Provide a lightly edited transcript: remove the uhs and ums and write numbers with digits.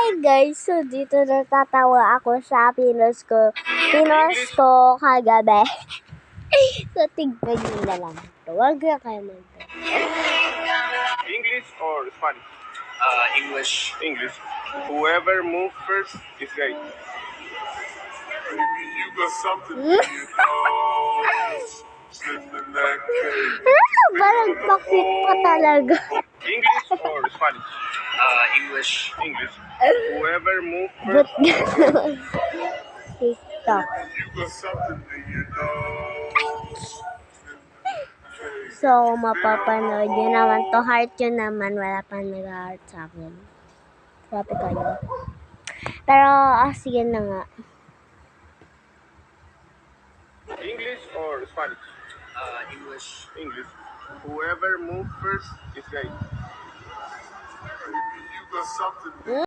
Hi guys, so dito natatawa ako sa pinos ko kagabi. So tignan nyo na lang. Huwag na kayo English or Spanish? English. English. Whoever moves first is right. Baby, you got something in your nose. Slipping that cake. Parang pakit pa talaga. English or Spanish? English. English. Whoever moves But first. TikTok. You got something in your nose. So, mapapanood nyo naman to. Heart yun naman. Wala pang nag-heart sa akin. Grabe kayo. Pero, sige na nga. English or Spanish? English. English. Whoever moves first is right. Baby, you got something.